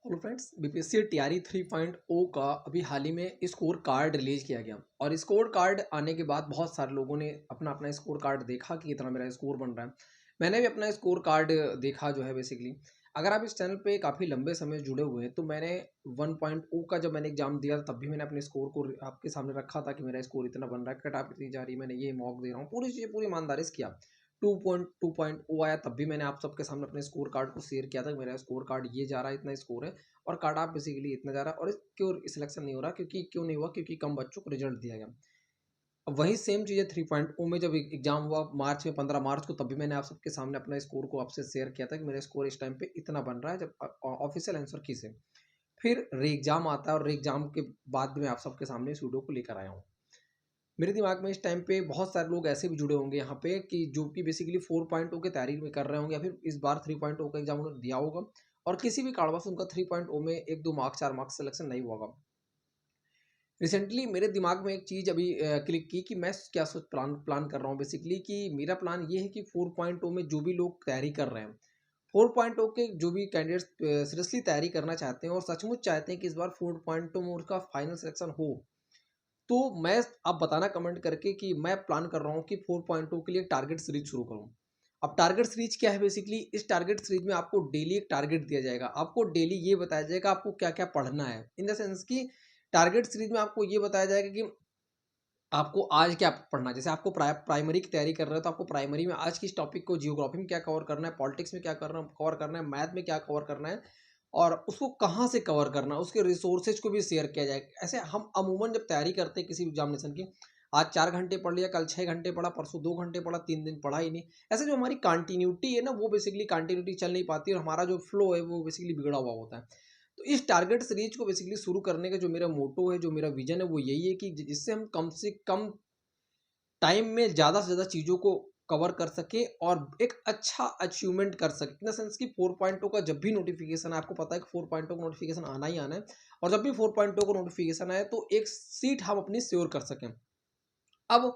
Hello friends, BPSC TRE 3.0 का अभी हाल ही में स्कोर कार्ड रिलीज किया गया और स्कोर कार्ड आने के बाद बहुत सारे लोगों ने अपना अपना स्कोर कार्ड देखा कि इतना मेरा स्कोर बन रहा है। मैंने भी अपना स्कोर कार्ड देखा जो है बेसिकली। अगर आप इस चैनल पे काफ़ी लंबे समय से जुड़े हुए हैं तो मैंने 1.0 का जब मैंने एग्जाम दिया तब भी मैंने अपने स्कोर को आपके सामने रखा था कि मेरा स्कोर इतना बन रहा है, कट ऑफ इतनी जा रही है, मैंने ये मॉक दे रहा हूँ, पूरी चीज़ें पूरी ईमानदारी से किया। 2.2 आया तब भी मैंने आप सबके सामने अपने स्कोर कार्ड को शेयर किया था कि मेरा स्कोर कार्ड ये जा रहा है, इतना स्कोर है और कार्ड आप बेसिकली इतना जा रहा है। और क्यों सिलेक्शन नहीं हो रहा, क्योंकि क्यों नहीं हुआ, क्योंकि कम बच्चों को रिजल्ट दिया गया। अब वही सेम चीज़ें 3.0 में जब एग्जाम हुआ मार्च में, 15 मार्च को, तब भी मैंने आप सबके सामने अपना स्कोर को आपसे शेयर किया था कि मेरा स्कोर इस टाइम पे इतना बन रहा है, जब ऑफिशियल आंसर की से फिर री एग्जाम आता है और री एग्जाम के बाद भी मैं आप सबके सामने इस वीडियो को लेकर आया हूँ। मेरे दिमाग में इस टाइम पे बहुत सारे लोग ऐसे भी जुड़े होंगे यहाँ पे कि जो कि बेसिकली 4.0 की तैयारी में कर रहे होंगे या फिर इस बार 3.0 का एग्जाम उन्होंने दिया होगा और किसी भी कारणवश उनका 3.0 में 1-2 मार्क्स 4 मार्क्स सिलेक्शन नहीं हुआ होगा। रिसेंटली मेरे दिमाग में एक चीज़ अभी क्लिक की कि मैं क्या सोच प्लान प्लान कर रहा हूँ बेसिकली, कि मेरा प्लान ये है कि 4.0 में जो भी लोग तैयारी कर रहे हैं, 4.0 के जो भी कैंडिडेट्स सीरियसली तैयारी करना चाहते हैं और सचमुच चाहते हैं कि इस बार 4.0 में उसका फाइनल सिलेक्शन हो, तो मैं आप बताना कमेंट करके कि मैं प्लान कर रहा हूँ कि 4.2 के लिए टारगेट सीरीज शुरू करूँ। अब टारगेट सीरीज क्या है बेसिकली, इस टारगेट सीरीज में आपको डेली एक टारगेट दिया जाएगा, आपको डेली ये बताया जाएगा आपको क्या क्या पढ़ना है, इन द सेंस कि टारगेट सीरीज में आपको ये बताया जाएगा कि आपको आज क्या पढ़ना है। जैसे आपको प्राइमरी की तैयारी कर रहे हो तो आपको प्राइमरी में आज किस टॉपिक को, जियोग्राफी में क्या कवर करना है, पॉलिटिक्स में क्या कवर करना है, मैथ में क्या कवर करना है और उसको कहाँ से कवर करना है, उसके रिसोर्सेज को भी शेयर किया जाएगा। ऐसे हम अमूमन जब तैयारी करते हैं किसी एग्जामिनेशन की, आज 4 घंटे पढ़ लिया, कल 6 घंटे पढ़ा, परसों 2 घंटे पढ़ा, 3 दिन पढ़ा ही नहीं। ऐसे जो हमारी कंटिन्यूटी है ना, वो बेसिकली कंटिन्यूटी चल नहीं पाती और हमारा जो फ्लो है वो बेसिकली बिगड़ा हुआ होता है। तो इस टारगेट सीरीज को बेसिकली शुरू करने का जो मेरा मोटो है, जो मेरा विजन है, वो यही है कि जिससे हम कम से कम टाइम में ज़्यादा से ज़्यादा चीज़ों को कवर कर सके और एक अच्छा अचीवमेंट कर सके। इन द सेंस कि 4.0 का जब भी नोटिफिकेशन है, आपको पता है कि 4.0 का नोटिफिकेशन आना ही आना है और जब भी 4.0 का नोटिफिकेशन आए तो एक सीट हम अपनी श्योर कर सकें। अब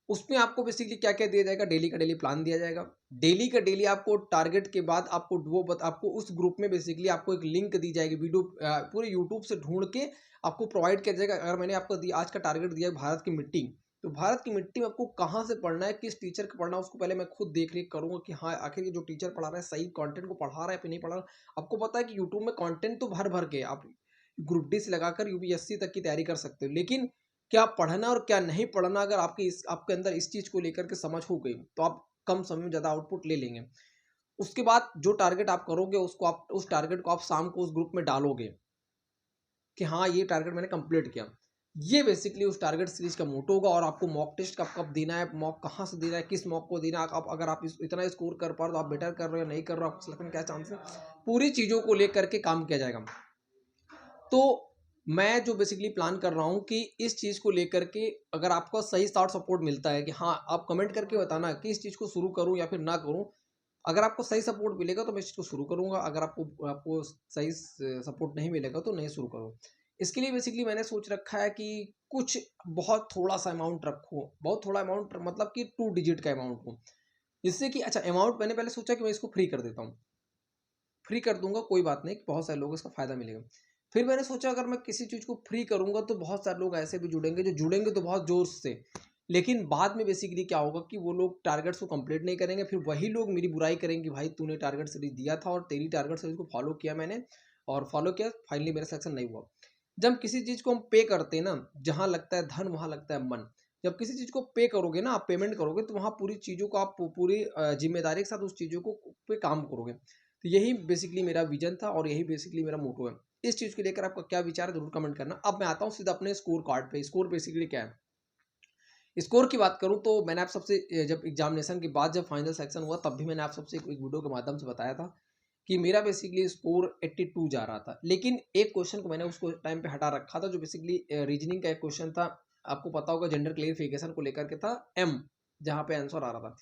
उसमें आपको बेसिकली क्या-क्या दिया जाएगा, डेली का डेली प्लान दिया जाएगा। डेली का डेली आपको टारगेट के बाद आपको उस ग्रुप में बेसिकली आपको एक लिंक दी जाएगी, वीडियो पूरे यूट्यूब से ढूँढ के आपको प्रोवाइड किया जाएगा। अगर मैंने आपको दिया, आज का टारगेट दिया है भारत की मिट्टी, तो भारत की मिट्टी में आपको कहाँ से पढ़ना है, किस टीचर का पढ़ना है, उसको पहले मैं खुद देख-रेख करूँगा कि हाँ, आखिर ये जो टीचर पढ़ा रहा है सही कंटेंट को पढ़ा रहा है या फिर नहीं पढ़ा रहा। आपको पता है कि यूट्यूब में कंटेंट तो भर-भर के आप ग्रुप डी से लगाकर यूपीएससी तक की तैयारी कर सकते हो। लेकिन क्या पढ़ना और क्या नहीं पढ़ना, अगर आपके अंदर इस चीज़ को लेकर के समझ हो गई, तो आप कम समय में ज़्यादा आउटपुट ले लेंगे। उसके बाद जो टारगेट आप करोगे, उसको आप उस टारगेट को आप शाम को उस ग्रुप में डालोगे कि हाँ, ये टारगेट मैंने कंप्लीट किया। ये बेसिकली उस टारगेट सीरीज का मोटो होगा और आपको मॉक टेस्ट कब कब देना है, मॉक कहाँ से देना है, किस मॉक को देना है, आप अगर आप इतना स्कोर कर पा रहे हो तो आप बेटर कर रहे हो या नहीं कर रहे हो, आपको सिलेक्शन क्या चांस है, पूरी चीज़ों को लेकर के काम किया जाएगा। तो मैं जो बेसिकली प्लान कर रहा हूँ कि इस चीज़ को लेकर के अगर आपका सही साथ सपोर्ट मिलता है कि हाँ, आप कमेंट करके बताना कि इस चीज़ को शुरू करूँ या फिर ना करूँ। अगर आपको सही सपोर्ट मिलेगा तो मैं इस चीज़ को शुरू करूँगा, अगर आपको आपको सही सपोर्ट नहीं मिलेगा तो नहीं शुरू करूँ। इसके लिए बेसिकली मैंने सोच रखा है कि कुछ बहुत थोड़ा-सा अमाउंट रखूँ, बहुत थोड़ा अमाउंट मतलब कि 2 डिजिट का अमाउंट हो। जिससे कि अच्छा अमाउंट मैंने पहले सोचा कि मैं इसको फ्री कर देता हूँ। फ्री कर दूँगा, कोई बात नहीं, बहुत सारे लोगों को इसका फ़ायदा मिलेगा। फिर मैंने सोचा अगर मैं किसी चीज़ को फ्री करूँगा तो बहुत सारे लोग ऐसे भी जुड़ेंगे, जो जुड़ेंगे तो बहुत ज़ोर से। लेकिन बाद में बेसिकली क्या होगा कि वो लोग टारगेट्स को कंप्लीट नहीं करेंगे, फिर वही लोग मेरी बुराई करेंगे कि भाई तूने टारगेट सीरीज़ दिया था और तेरी टारगेट सीरीज़ को फ़ॉलो किया मैंने और फ़ॉलो किया, फाइनली मेरा सिलेक्शन नहीं हुआ। जब किसी चीज़ को हम पे करते हैं ना, जहाँ लगता है धन वहाँ लगता है मन। जब किसी चीज़ को पे करोगे ना, आप पेमेंट करोगे तो वहाँ पूरी चीज़ों को आप पूरी ज़िम्मेदारी के साथ उस चीज़ों को पे काम करोगे। तो यही बेसिकली मेरा विज़न था और यही बेसिकली मेरा मोटो है। इस चीज़ को लेकर आपका क्या विचार है ज़रूर कमेंट करना। अब मैं आता हूँ सीधा अपने स्कोर कार्ड पे। स्कोर बेसिकली क्या है? स्कोर की बात करूँ तो मैंने आप सबसे जब एग्ज़ामिनेशन के बाद जब फाइनल सेक्शन हुआ तब भी मैंने आप सबसे एक वीडियो के माध्यम से बताया था कि मेरा बेसिकली स्कोर 82 जा रहा था। लेकिन एक क्वेश्चन को मैंने उसको टाइम पे हटा रखा था, जो बेसिकली रीजनिंग का एक क्वेश्चन था। आपको पता होगा जेंडर क्लेरिफिकेशन को लेकर के था, एम, जहाँ पे आंसर आ रहा था।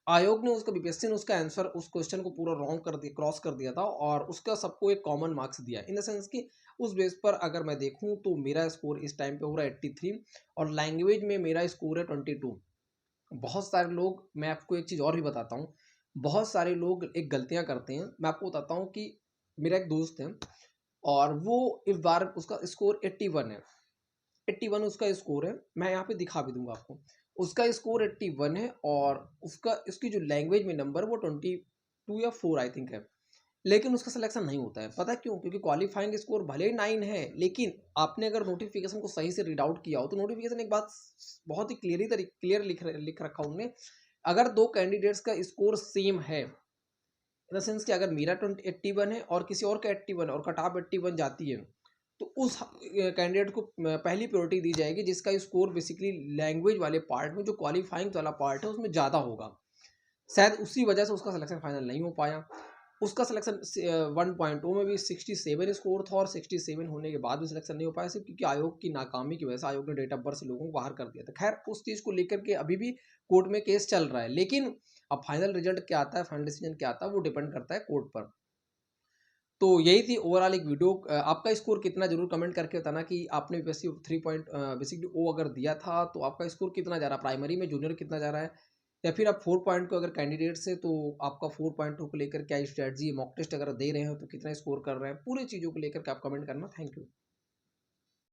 आयोग ने उसका, बीपीएससी ने उसका आंसर, उस क्वेश्चन को पूरा रॉन्ग कर दिया, क्रॉस कर दिया था और उसका सबको एक कॉमन मार्क्स दिया। इन द सेंस कि उस बेस पर अगर मैं देखूँ तो मेरा स्कोर इस टाइम पे हो रहा है 83 और लैंग्वेज में मेरा स्कोर है 22। बहुत सारे लोग, मैं आपको एक चीज़ और भी बताता हूँ, बहुत सारे लोग एक गलतियाँ करते हैं। मैं आपको बताता हूँ कि मेरा एक दोस्त है, और वो इस बार उसका स्कोर 81 है। 81 उसका स्कोर है, मैं यहाँ पे दिखा भी दूंगा आपको। उसका स्कोर 81 है और उसकी जो लैंग्वेज में नंबर वो 22 या 4 आई थिंक है। लेकिन उसका सिलेक्शन नहीं होता है, पता क्यों? क्योंकि क्वालिफाइंग स्कोर भले ही 9 है, लेकिन आपने अगर नोटिफिकेशन को सही से रीड आउट किया हो तो नोटिफिकेशन एक बात बहुत ही क्लियर लिख रखा उन्होंने। अगर दो कैंडिडेट्स का स्कोर सेम है, इन द सेंस कि अगर मेरा 81 है और किसी और का 81 है और कट ऑफ 81 जाती है, तो उस कैंडिडेट को पहली प्रायोरिटी दी जाएगी जिसका स्कोर बेसिकली लैंग्वेज वाले पार्ट में, जो क्वालिफाइंग वाला पार्ट है उसमें ज़्यादा होगा। शायद उसी वजह से उसका सिलेक्शन फाइनल नहीं हो पाया। उसका सिलेक्शन 1.0 में भी 67 स्कोर था और 67 होने के बाद भी सिलेक्शन नहीं हो पाया, सिर्फ क्योंकि आयोग की नाकामी की वजह से आयोग ने डेट ऑफ बर्थ से लोगों को बाहर कर दिया था। खैर, उस चीज़ को लेकर के अभी भी कोर्ट में केस चल रहा है, लेकिन अब फाइनल रिजल्ट क्या आता है, फाइनल डिसीजन क्या आता है, वो डिपेंड करता है कोर्ट पर। तो यही थी ओवरऑल एक वीडियो। आपका स्कोर कितना जरूर कमेंट करके बताना कि आपने बेसिक 3 पॉइंट बेसिकली ओ अगर दिया था तो आपका स्कोर कितना जा रहा है, प्राइमरी में जूनियर कितना जा रहा है, या फिर आप 4 पॉइंट को अगर कैंडिडेट से तो आपका 4.2 को लेकर क्या स्ट्रेटजी, मॉक टेस्ट अगर दे रहे हो तो कितना स्कोर कर रहे हैं, पूरी चीज़ों को लेकर के आप कमेंट करना। Thank you.